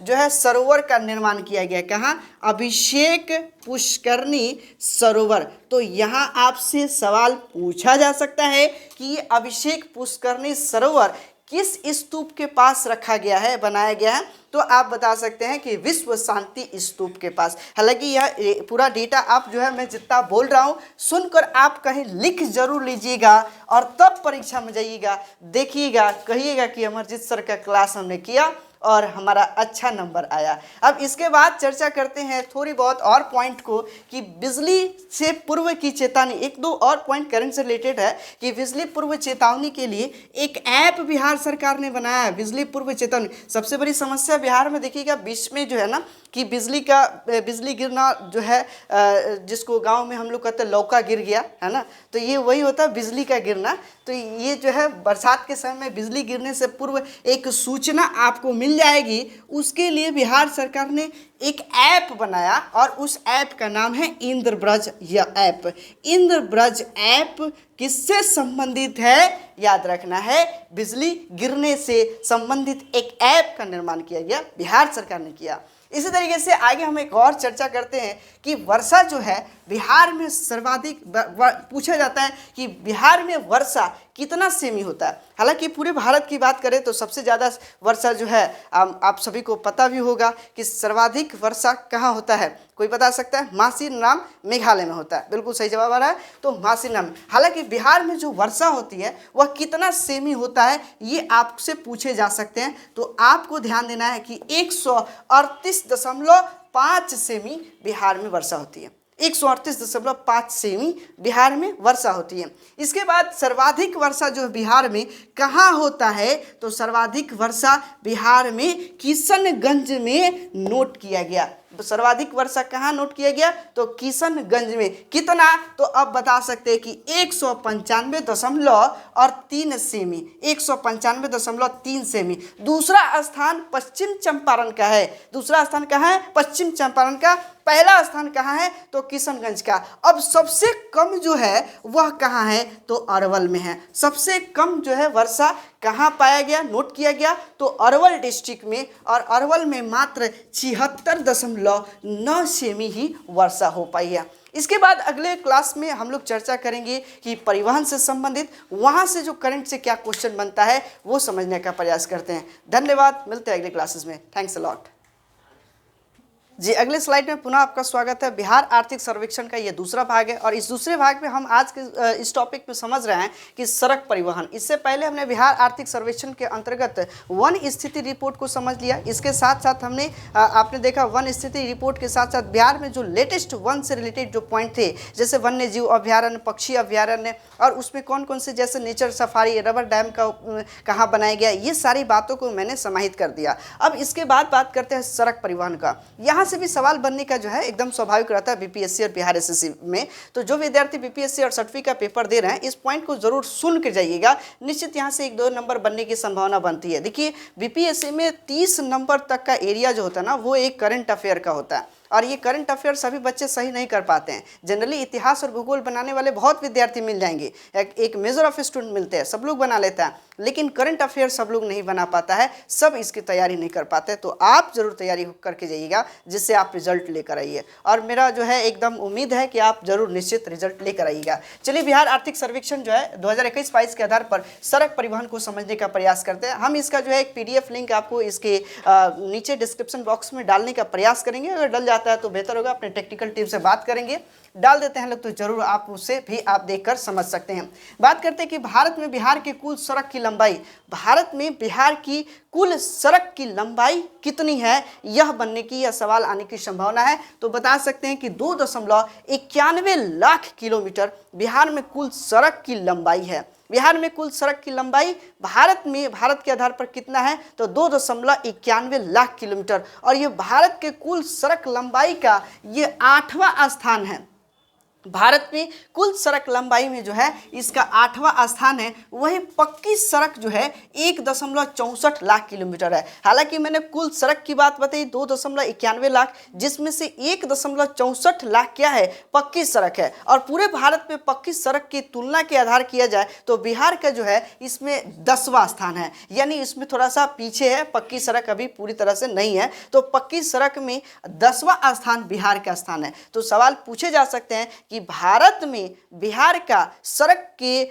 जो है सरोवर का निर्माण किया गया। कहाँ, अभिषेक पुष्करणी सरोवर। तो यहाँ आपसे सवाल पूछा जा सकता है कि ये अभिषेक पुष्करणी सरोवर किस स्तूप के पास रखा गया है, बनाया गया है, तो आप बता सकते हैं कि विश्व शांति स्तूप के पास। हालांकि यह पूरा डेटा आप जो है मैं जितना बोल रहा हूँ सुनकर आप कहीं लिख जरूर लीजिएगा और तब परीक्षा में जाइएगा, देखिएगा, कहिएगा कि अमरजीत सर का क्लास हमने किया और हमारा अच्छा नंबर आया। अब इसके बाद चर्चा करते हैं थोड़ी बहुत और पॉइंट को कि बिजली से पूर्व की चेतावनी। 1-2 और पॉइंट करंट से रिलेटेड है कि बिजली पूर्व चेतावनी के लिए एक ऐप बिहार सरकार ने बनाया है। बिजली पूर्व चेतावनी सबसे बड़ी समस्या बिहार में देखिएगा बीच में जो है ना कि बिजली गिरना जो है, जिसको गांव में हम लोग कहते हैं लौका गिर गया है ना, तो ये वही होता है बिजली का गिरना। तो ये जो है बरसात के समय में बिजली गिरने से पूर्व एक सूचना आपको मिल जाएगी। उसके लिए बिहार सरकार ने एक ऐप बनाया और उस ऐप का नाम है इंद्रब्रज। यह ऐप इंद्रब्रज ऐप किससे संबंधित है, याद रखना है, बिजली गिरने से संबंधित एक ऐप का निर्माण किया गया, बिहार सरकार ने किया। इसी तरीके से आगे हम एक और चर्चा करते हैं कि वर्षा जो है बिहार में सर्वाधिक पूछा जाता है कि बिहार में वर्षा कितना सेमी होता है। हालांकि पूरे भारत की बात करें तो सबसे ज़्यादा वर्षा जो है आप सभी को पता भी होगा कि सर्वाधिक वर्षा कहाँ होता है, कोई बता सकता है? मासिनराम मेघालय में होता है। बिल्कुल सही जवाब आ रहा है, तो मासिनराम। हालांकि बिहार में जो वर्षा होती है वह कितना सेमी होता है ये आपसे पूछे जा सकते हैं। तो आपको ध्यान देना है कि 138.5 सेमी बिहार में वर्षा होती है। 138.5 सेमी बिहार में वर्षा होती है। इसके बाद सर्वाधिक वर्षा जो बिहार में कहाँ होता है, तो सर्वाधिक वर्षा बिहार में किशनगंज में नोट किया गया। सर्वाधिक वर्षा कहाँ नोट किया गया, तो किशनगंज में। कितना, तो अब बता सकते हैं कि 195.3 सेमी, 195.3 सेमी। दूसरा स्थान पश्चिम चंपारण का है। दूसरा स्थान कहाँ है, पश्चिम चंपारण का। पहला स्थान कहाँ है, तो किशनगंज का। अब सबसे कम जो है वह कहाँ है, तो अरवल में है। सबसे कम जो है वर्षा कहाँ पाया गया, नोट किया गया, तो अरवल डिस्ट्रिक्ट में। और अरवल में मात्र 76.9 सेमी ही वर्षा हो पाई है। इसके बाद अगले क्लास में हम लोग चर्चा करेंगे कि परिवहन से संबंधित वहाँ से जो करंट से क्या क्वेश्चन बनता है वो समझने का प्रयास करते हैं। धन्यवाद, मिलते हैं अगले क्लासेस में। Thanks a lot. जी, अगले स्लाइड में पुनः आपका स्वागत है। बिहार आर्थिक सर्वेक्षण का ये दूसरा भाग है और इस दूसरे भाग में हम आज के इस टॉपिक में समझ रहे हैं कि सड़क परिवहन। इससे पहले हमने बिहार आर्थिक सर्वेक्षण के अंतर्गत वन स्थिति रिपोर्ट को समझ लिया। इसके साथ साथ हमने आपने देखा वन स्थिति रिपोर्ट के साथ साथ बिहार में जो लेटेस्ट वन से रिलेटेड जो पॉइंट थे, जैसे वन्य जीव अभ्यारण्य, पक्षी अभ्यारण्य, और उसमें कौन कौन से जैसे नेचर सफारी, रबर डैम का कहाँ बनाया गया, ये सारी बातों को मैंने समाहित कर दिया। अब इसके बाद बात करते हैं सड़क परिवहन का। यहाँ से भी सवाल बनने का जो है एकदम स्वाभाविक रहता है बीपीएससी और बिहार एसएससी में। तो जो विद्यार्थी बीपीएससी और छठवीं का पेपर दे रहे हैं, इस पॉइंट को जरूर सुन के जाइएगा। निश्चित यहाँ से 1-2 नंबर बनने की संभावना बनती है। देखिए, बीपीएससी में 30 नंबर तक का एरिया जो होता है ना, वो एक करंट अफेयर का होता है। और ये करंट अफेयर सभी बच्चे सही नहीं कर पाते हैं। जनरली इतिहास और भूगोल बनाने वाले बहुत विद्यार्थी मिल जाएंगे, एक मेजर ऑफ स्टूडेंट मिलते हैं, सब लोग बना लेता है, लेकिन करंट अफेयर सब लोग नहीं बना पाता है, सब इसकी तैयारी नहीं कर पाते। तो आप जरूर तैयारी करके जाइएगा, जिससे आप रिजल्ट लेकर आइए। और मेरा जो है एकदम उम्मीद है कि आप जरूर निश्चित रिजल्ट लेकर आइएगा। चलिए, बिहार आर्थिक सर्वेक्षण जो है 2021-22 के आधार पर सड़क परिवहन को समझने का प्रयास करते हैं। हम इसका जो है एक PDF लिंक आपको इसके नीचे डिस्क्रिप्शन बॉक्स में डालने का प्रयास करेंगे। अगर डल जाता है तो बेहतर होगा, अपने टेक्निकल टीम से बात करेंगे। डाल देते हैं लोग तो जरूर आप उससे भी आप देखकर समझ सकते हैं। बात करते हैं कि भारत में बिहार की कुल सड़क की लंबाई, भारत में बिहार की कुल सड़क की लंबाई कितनी है, यह बनने की, यह सवाल आने की संभावना है। तो बता सकते हैं कि 2.91 लाख किलोमीटर बिहार में कुल सड़क की लंबाई है। बिहार में कुल सड़क की लंबाई भारत में, भारत के आधार पर कितना है, तो 2.91 लाख किलोमीटर। और ये भारत के कुल सड़क लंबाई का ये 8वां स्थान है। भारत में कुल सड़क लंबाई में जो है इसका 8वां स्थान है। वही पक्की सड़क जो है 1.64 लाख किलोमीटर है। हालांकि मैंने कुल सड़क की बात बताई 2.91 लाख, जिसमें से 1.64 लाख क्या है, पक्की सड़क है। और पूरे भारत में पक्की सड़क की तुलना के आधार किया जाए तो बिहार का जो है इसमें 10वां स्थान है, यानी इसमें थोड़ा सा पीछे है, पक्की सड़क अभी पूरी तरह से नहीं है। तो पक्की सड़क में 10वां स्थान बिहार का स्थान है। तो सवाल पूछे जा सकते हैं कि भारत में बिहार का सड़क के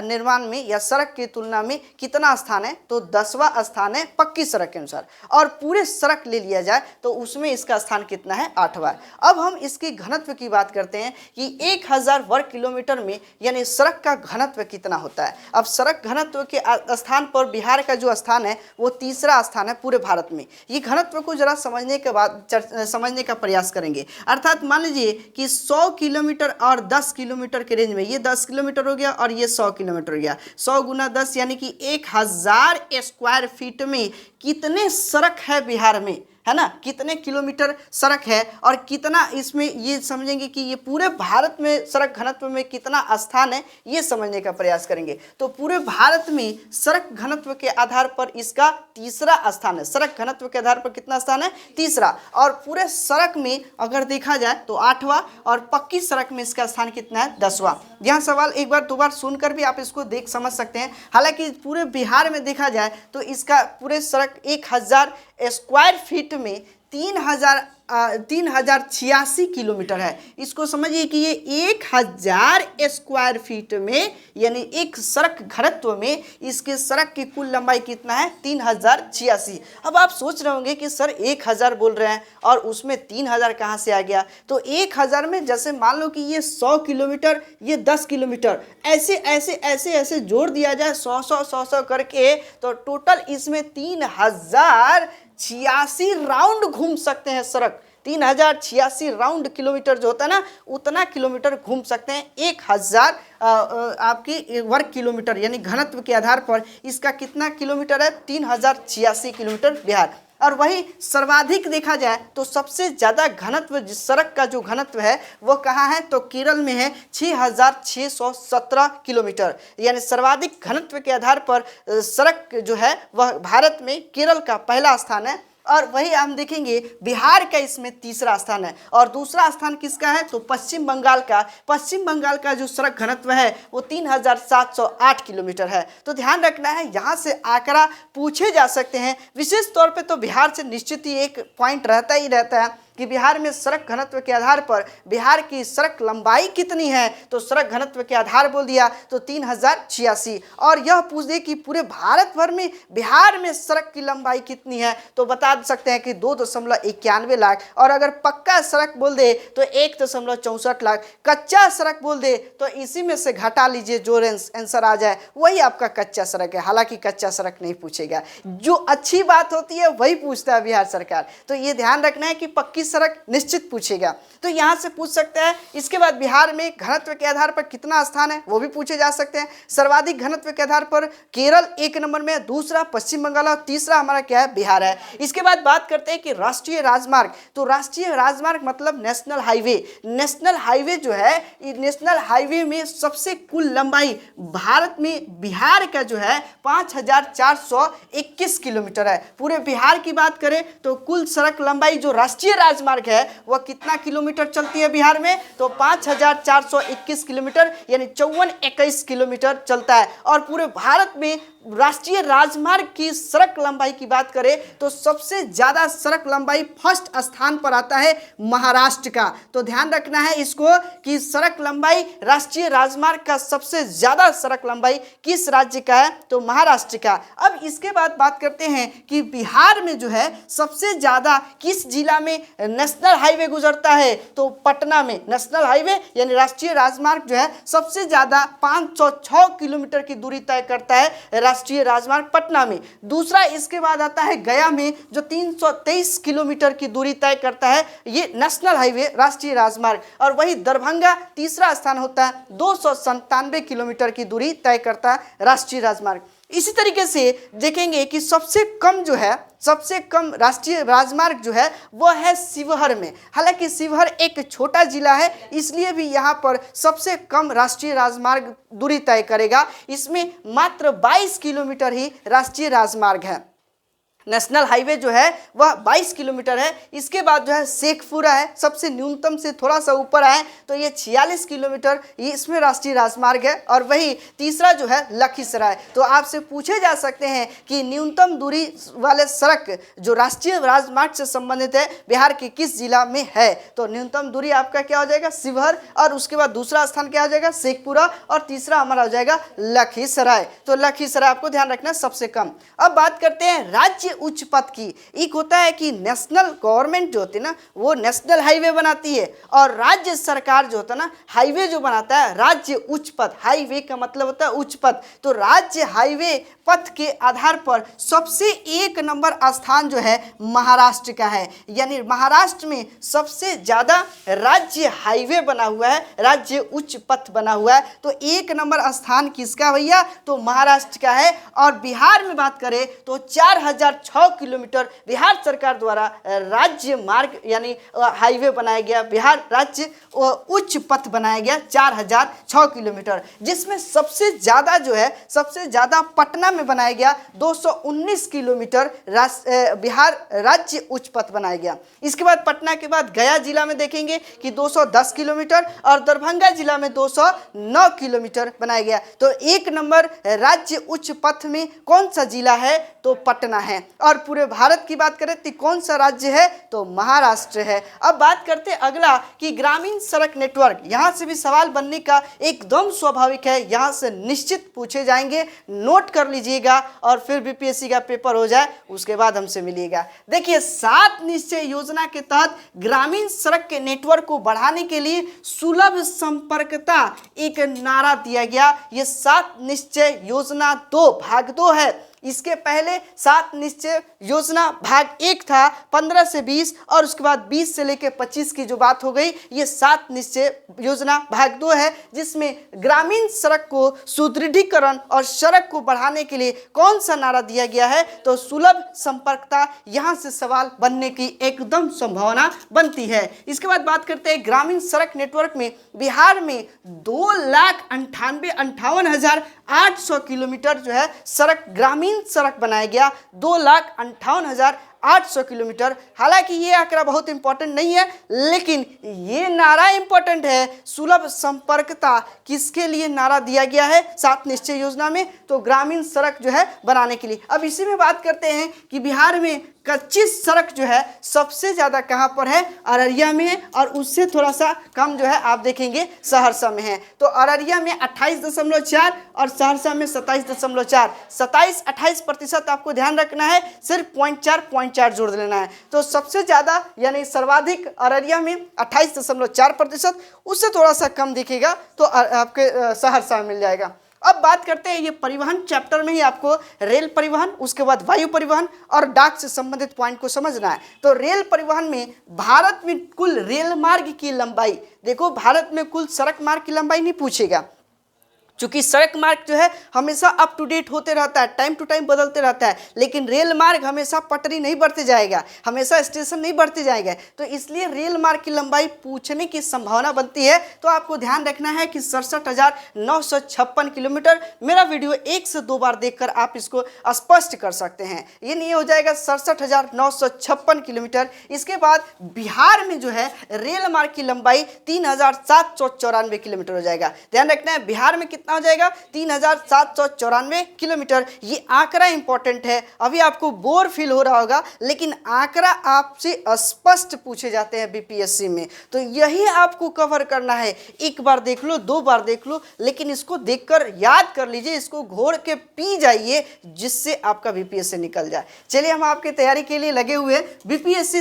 निर्माण में या सड़क की तुलना में कितना स्थान है, तो 10वां स्थान है पक्की सड़क के अनुसार। और पूरे सड़क ले लिया जाए तो उसमें इसका स्थान कितना है, 8वां। अब हम इसके घनत्व की बात करते हैं कि 1000 वर्ग किलोमीटर में यानी सड़क का घनत्व कितना होता है। अब सड़क घनत्व के स्थान पर बिहार का जो स्थान है वो 3रा स्थान है पूरे भारत में। ये घनत्व को जरा समझने के बाद समझने का प्रयास करेंगे। अर्थात मान लीजिए कि 100 किलोमीटर और 10 किलोमीटर के रेंज में, ये 10 किलोमीटर हो गया और ये 100 किलोमीटर हो गया। 100 गुना 10 यानी कि 1000 स्क्वायर फीट में कितने सड़क है बिहार में, है ना, कितने किलोमीटर सड़क है। और कितना इसमें ये समझेंगे कि ये पूरे भारत में सड़क घनत्व में कितना स्थान है, ये समझने का प्रयास करेंगे। तो पूरे भारत में सड़क घनत्व के आधार पर इसका 3रा स्थान है। सड़क घनत्व के आधार पर कितना स्थान है, 3रा। और पूरे सड़क में अगर देखा जाए तो 8वां, और पक्की सड़क में इसका स्थान कितना है, 10वां। यह सवाल एक बार 2 बार सुनकर भी आप इसको देख समझ सकते हैं। हालांकि पूरे बिहार में देखा जाए तो इसका पूरे सड़क 1000 स्क्वायर फीट में 3086 किलोमीटर है। इसको समझिए कि ये 1000 स्क्वायर फीट में, यानी एक सड़क घनत्व में इसके सड़क की कुल लंबाई कितना है, 3086। अब आप सोच रहे होंगे कि सर 1000 बोल रहे हैं और उसमें 3000 कहाँ से आ गया। तो 1000 में जैसे मान लो कि ये 100 किलोमीटर, ये 10 किलोमीटर, ऐसे ऐसे ऐसे ऐसे जोड़ दिया जाए 100 करके, तो टोटल इसमें 3086 राउंड घूम सकते हैं सड़क। 3086 राउंड किलोमीटर जो होता है ना, उतना किलोमीटर घूम सकते हैं 1000 आपकी वर्ग किलोमीटर, यानी घनत्व के आधार पर इसका कितना किलोमीटर है, 3086 किलोमीटर बिहार। और वही सर्वाधिक देखा जाए तो सबसे ज़्यादा घनत्व जिस सड़क का जो घनत्व है वो कहाँ है, तो केरल में है 6617 किलोमीटर, यानी सर्वाधिक घनत्व के आधार पर सड़क जो है वह भारत में केरल का पहला स्थान है। और वही हम देखेंगे बिहार का इसमें तीसरा स्थान है। और दूसरा स्थान किसका है, तो पश्चिम बंगाल का। पश्चिम बंगाल का जो सड़क घनत्व है वो 3708 किलोमीटर है। तो ध्यान रखना है, यहाँ से आंकड़ा पूछे जा सकते हैं। विशेष तौर पे तो बिहार से निश्चित ही एक पॉइंट रहता ही रहता है कि बिहार में सड़क घनत्व के आधार पर बिहार की सड़क लंबाई कितनी है, तो सड़क घनत्व के आधार बोल दिया तो 3086। और यह पूछ दे कि पूरे भारत भर में बिहार में सड़क की लंबाई कितनी है, तो बता सकते हैं कि 2.91 लाख। और अगर पक्का सड़क बोल दे तो 1.64 लाख। कच्चा सड़क बोल दे तो इसी में से घटा लीजिए, जो आंसर आ जाए वही आपका कच्चा सड़क है। हालांकि कच्चा सड़क नहीं पूछेगा, जो अच्छी बात होती है वही पूछता है बिहार सरकार। तो ये ध्यान रखना है कि पक्की सड़क निश्चित पूछेगा, तो यहां से पूछ सकता है। इसके बाद बिहार में घनत्व के आधार पर कितना स्थान है वो भी पूछे जा सकते हैं। सर्वाधिक घनत्व के आधार पर केरल 1 नंबर में, दूसरा पश्चिम बंगाल और तीसरा हमारा क्या है, बिहार है। इसके बाद बात करते हैं कि राष्ट्रीय राजमार्ग। तो राष्ट्रीय राजमार्ग मतलब नेशनल हाईवे। नेशनल हाईवे जो है, नेशनल हाईवे में सबसे कुल लंबाई भारत में बिहार का जो है 5421 किलोमीटर है। पूरे बिहार की बात करें तो कुल सड़क लंबाई जो राष्ट्रीय राजमार्ग है वह कितना किलोमीटर चलती है बिहार में, तो 5421 किलोमीटर, यानी 5421 किलोमीटर चलता है। और पूरे भारत में राष्ट्रीय राजमार्ग की सड़क लंबाई की बात करें तो सबसे ज्यादा सड़क लंबाई फर्स्ट स्थान पर आता है महाराष्ट्र का। तो ध्यान रखना है इसको कि सड़क लंबाई, राष्ट्रीय राजमार्ग का सबसे ज्यादा सड़क लंबाई किस राज्य का है, तो महाराष्ट्र का। अब इसके बाद बात करते हैं कि बिहार में जो है सबसे ज्यादा किस जिला में नेशनल हाईवे गुजरता है, तो पटना में। नेशनल हाईवे यानी राष्ट्रीय राजमार्ग जो है सबसे ज्यादा 506 किलोमीटर की दूरी तय करता है राष्ट्रीय राजमार्ग पटना में। दूसरा इसके बाद आता है गया में, जो 323 किलोमीटर की दूरी तय करता है, ये नेशनल हाईवे राष्ट्रीय राजमार्ग। और वही दरभंगा तीसरा स्थान होता है, 297 किलोमीटर की दूरी तय करता है राष्ट्रीय राजमार्ग। इसी तरीके से देखेंगे कि सबसे कम जो है, सबसे कम राष्ट्रीय राजमार्ग जो है वह है शिवहर में। हालांकि शिवहर एक छोटा जिला है, इसलिए भी यहाँ पर सबसे कम राष्ट्रीय राजमार्ग दूरी तय करेगा। इसमें मात्र 22 किलोमीटर ही राष्ट्रीय राजमार्ग है। नेशनल हाईवे जो है वह 22 किलोमीटर है। इसके बाद जो है शेखपुरा है, सबसे न्यूनतम से थोड़ा सा ऊपर आए तो ये 46 किलोमीटर, ये इसमें राष्ट्रीय राजमार्ग है। और वही तीसरा जो है लखीसराय। तो आपसे पूछे जा सकते हैं कि न्यूनतम दूरी वाले सड़क जो राष्ट्रीय राजमार्ग से संबंधित है बिहार के किस जिला में है, तो न्यूनतम दूरी आपका क्या हो जाएगा, शिवहर। और उसके बाद दूसरा स्थान क्या हो जाएगा, शेखपुरा। और तीसरा हमारा हो जाएगा लखीसराय। तो लखीसराय आपको ध्यान रखना सबसे कम। अब बात करते हैं राज्य उच्च पथ की। एक होता है कि नेशनल गवर्नमेंट जो होती है ना वो नेशनल हाईवे बनाती है, और राज्य सरकार जो होता है ना हाईवे जो बनाता है राज्य उच्च पथ। हाईवे का मतलब होता है उच्च पथ। तो राज्य हाईवे पथ के आधार पर सबसे 1 नंबर स्थान जो है महाराष्ट्र का है। यानी महाराष्ट्र में सबसे ज्यादा राज्य हाईवे बना हुआ है, राज्य उच्च पथ बना हुआ है। तो 1 नंबर स्थान किसका भैया, तो महाराष्ट्र का है। और बिहार में बात करें तो 4006 किलोमीटर बिहार सरकार द्वारा राज्य मार्ग यानी हाईवे बनाया गया, बिहार राज्य उच्च पथ बनाया गया 4006 किलोमीटर। जिसमें सबसे ज्यादा जो है, सबसे ज्यादा पटना में बनाया गया 219 किलोमीटर बिहार राज्य उच्च पथ बनाया गया। इसके बाद पटना के बाद गया जिला में देखेंगे कि 210 किलोमीटर, और दरभंगा जिला में 209 किलोमीटर बनाया गया। तो 1 नंबर राज्य उच्च पथ में कौन सा जिला है, तो पटना है। और पूरे भारत की बात करें तो कौन सा राज्य है, तो महाराष्ट्र है। अब बात करते हैं अगला कि ग्रामीण सड़क नेटवर्क, यहाँ से भी सवाल बनने का एकदम स्वाभाविक है, यहाँ से निश्चित पूछे जाएंगे, नोट कर लीजिएगा और फिर बीपीएससी का पेपर हो जाए उसके बाद हमसे मिलिएगा। देखिए 7 निश्चय योजना के तहत ग्रामीण सड़क के नेटवर्क को बढ़ाने के लिए सुलभ संपर्कता एक नारा दिया गया। ये 7 निश्चय योजना 2 भाग 2 है। इसके पहले 7 निश्चय योजना भाग 1 था 15 से 20 और उसके बाद 20 से लेकर 25 की जो बात हो गई, ये 7 निश्चय योजना भाग 2 है, जिसमें ग्रामीण सड़क को सुदृढ़ीकरण और सड़क को बढ़ाने के लिए कौन सा नारा दिया गया है, तो सुलभ संपर्कता। यहाँ से सवाल बनने की एकदम संभावना बनती है। इसके बाद बात करते हैं ग्रामीण सड़क नेटवर्क में बिहार में 2,58,800 किलोमीटर जो है सड़क ग्रामीण सड़क बनाया गया, 2,58,800 किलोमीटर। हालांकि ये आंकड़ा बहुत इंपॉर्टेंट नहीं है, लेकिन ये नारा इंपॉर्टेंट है। सुलभ संपर्कता किसके लिए नारा दिया गया है 7 निश्चय योजना में, तो ग्रामीण सड़क जो है बनाने के लिए। अब इसी में बात करते हैं कि बिहार में कच्ची सड़क जो है सबसे ज़्यादा कहाँ पर है, अररिया में है, और उससे थोड़ा सा कम जो है आप देखेंगे सहरसा में है। तो अररिया में 28.4 और सहरसा में 27.4, 27-28% आपको ध्यान रखना है, सिर्फ 0.4 जोड़ लेना है। तो सबसे ज़्यादा यानी सर्वाधिक अररिया में 28.4%, उससे थोड़ा सा कम दिखेगा तो आपके सहरसा में मिल जाएगा। अब बात करते हैं ये परिवहन चैप्टर में ही आपको रेल परिवहन, उसके बाद वायु परिवहन और डाक से संबंधित पॉइंट को समझना है। तो रेल परिवहन में भारत में कुल रेल मार्ग की लंबाई, देखो भारत में कुल सड़क मार्ग की लंबाई नहीं पूछेगा, चूंकि सड़क मार्ग जो है हमेशा अप टू डेट होते रहता है, टाइम टू टाइम बदलते रहता है, लेकिन रेल मार्ग हमेशा पटरी नहीं बढ़ते जाएगा, हमेशा स्टेशन नहीं बढ़ते जाएगा, तो इसलिए रेल मार्ग की लंबाई पूछने की संभावना बनती है। तो आपको ध्यान रखना है कि 67,956 किलोमीटर। मेरा वीडियो 1 से 2 बार देखकर आप इसको स्पष्ट कर सकते हैं। ये नहीं हो जाएगा 67,956 किलोमीटर। इसके बाद बिहार में जो है रेल मार्ग की लंबाई 3,794 किलोमीटर हो जाएगा। ध्यान रखना है बिहार में कितना हो जाएगा 3,794 किलोमीटर। ये आंकड़ा इंपॉर्टेंट है। अभी आपको बोर फील हो रहा होगा, लेकिन आंकड़ा आपसे स्पष्ट पूछे जाते हैं बीपीएससी में, तो यही आपको कवर करना है। एक बार देख लो, 2 बार देख लो, लेकिन इसको देखकर याद कर लीजिए, इसको घोर के पी जाइए, जिससे आपका बीपीएससी निकल जाए। चलिए हम आपकी तैयारी के लिए लगे हुए। बीपीएससी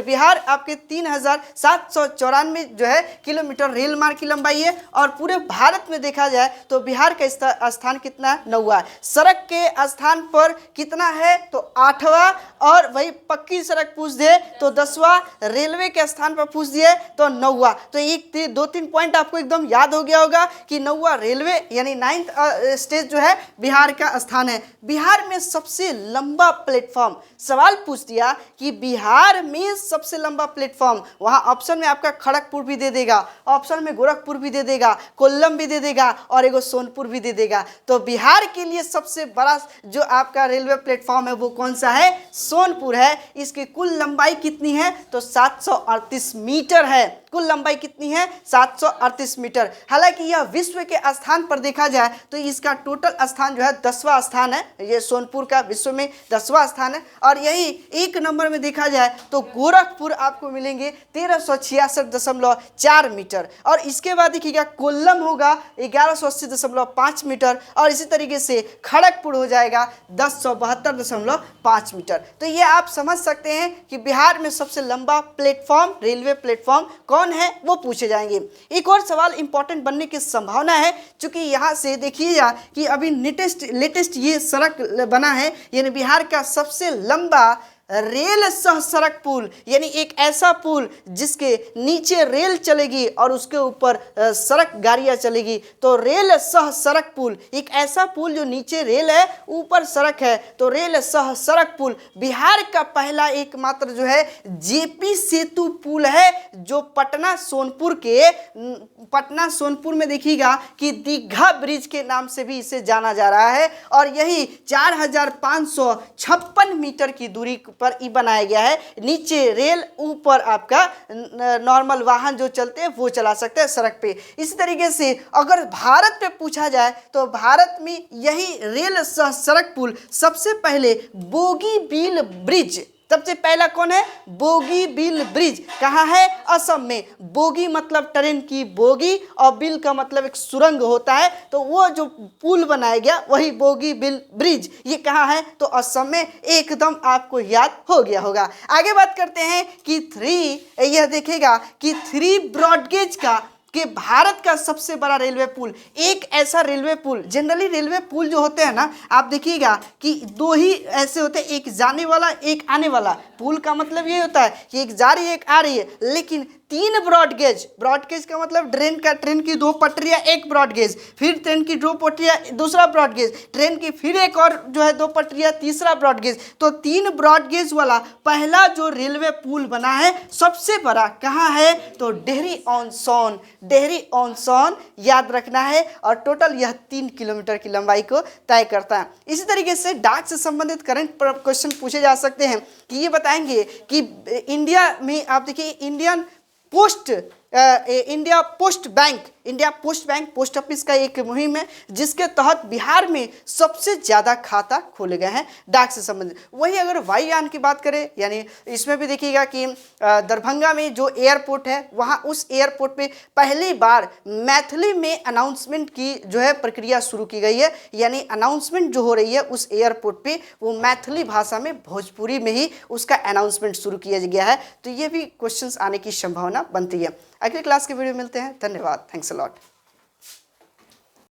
बिहार आपके 3,794 जो है किलोमीटर रेल मार्ग की लंबाई है, और पूरे भारत में देखा जाए तो बिहार का स्थान कितना है, 9वां। सड़क के स्थान पर कितना है, तो 8वां, और वही पक्की सड़क पूछ दे तो 10वां, रेलवे के स्थान पर पूछ दिए तो 9वां। तो 1-2-3 पॉइंट आपको एकदम याद हो गया होगा कि 9वां रेलवे यानी 9th स्टेज जो है बिहार का स्थान है। बिहार में सबसे लंबा प्लेटफॉर्म, सवाल पूछ दिया कि बिहार में सबसे लंबा प्लेटफॉर्म, वहां ऑप्शन में आपका खड़गपुर भी दे देगा, ऑप्शन में गोरखपुर भी दे देगा, कोल्लम भी दे देगा, और एगो सोनपुर भी दे देगा। तो बिहार के लिए सबसे बड़ा जो आपका रेलवे प्लेटफॉर्म है वो कौन सा है, सोनपुर है। इसकी कुल लंबाई कितनी है, तो 738 मीटर है। कुल लंबाई कितनी है, 738 मीटर। हालांकि यह विश्व के स्थान पर देखा जाए तो इसका टोटल स्थान जो है 10वां स्थान है। ये सोनपुर का विश्व में 10वां स्थान है। और यही 1 नंबर में देखा जाए तो गोरखपुर आपको मिलेंगे 1366.4 मीटर, और इसके बाद देखिएगा कोल्लम होगा 1180.5 मीटर, और इसी तरीके से खड़गपुर हो जाएगा 1072.5 मीटर। तो ये आप समझ सकते हैं कि बिहार में सबसे लंबा प्लेटफॉर्म, रेलवे प्लेटफॉर्म कौन है, वो पूछे जाएंगे। एक और सवाल इंपॉर्टेंट बनने की संभावना है, क्योंकि यहाँ से देखिएगा कि अभी लेटेस्ट ये सड़क बना है, यानी बिहार का सबसे लंबा रेल सह सड़क पुल, यानी एक ऐसा पुल जिसके नीचे रेल चलेगी और उसके ऊपर सड़क गाड़ियां चलेगी। तो रेल सह सड़क पुल, एक ऐसा पुल जो नीचे रेल है ऊपर सड़क है, तो रेल सह सड़क पुल बिहार का पहला एकमात्र जो है जेपी सेतु पुल है, जो पटना सोनपुर में देखिएगा कि दीघा ब्रिज के नाम से भी इसे जाना जा रहा है, और यही 4,556 मीटर की दूरी पर ई बनाया गया है, नीचे रेल, ऊपर आपका नॉर्मल वाहन जो चलते हैं वो चला सकते हैं सड़क पे। इसी तरीके से अगर भारत पे पूछा जाए तो भारत में यही रेल सड़क पुल सबसे पहले बोगीबील ब्रिज, सबसे पहला कौन है? बोगीबील ब्रिज। कहाँ है? असम में। बोगी मतलब ट्रेन की बोगी और बिल का मतलब एक सुरंग होता है, तो वो जो पुल बनाया गया वही बोगीबील ब्रिज। ये कहाँ है? तो असम में। एकदम आपको याद हो गया होगा। आगे बात करते हैं कि यह देखेगा कि 3 ब्रॉडगेज का कि भारत का सबसे बड़ा रेलवे पुल, एक ऐसा रेलवे पुल, जनरली रेलवे पुल जो होते हैं ना, आप देखिएगा कि 2 ही ऐसे होते हैं, एक जाने वाला एक आने वाला। पुल का मतलब ये होता है कि एक जा रही है एक आ रही है, लेकिन 3 ब्रॉडगेज, ब्रॉडगेज का मतलब ट्रेन की 2 पटरियां एक ब्रॉडगेज, फिर ट्रेन की 2 पटरियां दूसरा ब्रॉडगेज, ट्रेन की फिर एक और जो है 2 पटरियां तीसरा ब्रॉडगेज। तो 3 ब्रॉडगेज वाला पहला जो रेलवे पुल बना है सबसे बड़ा, कहाँ है? तो डेहरी ऑन सोन, डेहरी ऑन सोन याद रखना है। और टोटल यह 3 किलोमीटर की लंबाई को तय करता है। इसी तरीके से डाक से संबंधित करंट क्वेश्चन पूछे जा सकते हैं कि ये बताएंगे कि इंडिया में आप देखिए India post bank post office का एक मुहिम है जिसके तहत बिहार में सबसे ज़्यादा खाता खोले गए हैं डाक से संबंधित। वही अगर वायुयान की बात करें, यानी इसमें भी देखिएगा कि दरभंगा में जो एयरपोर्ट है वहाँ उस एयरपोर्ट पे पहली बार मैथिली में अनाउंसमेंट की जो है प्रक्रिया शुरू की गई है, यानी अनाउंसमेंट जो हो रही है उस एयरपोर्ट पे वो मैथिली भाषा में भोजपुरी में ही उसका अनाउंसमेंट शुरू किया गया है। तो ये भी क्वेश्चंस आने की संभावना बनती है। अगले क्लास के वीडियो मिलते हैं। धन्यवाद। Thanks a lot.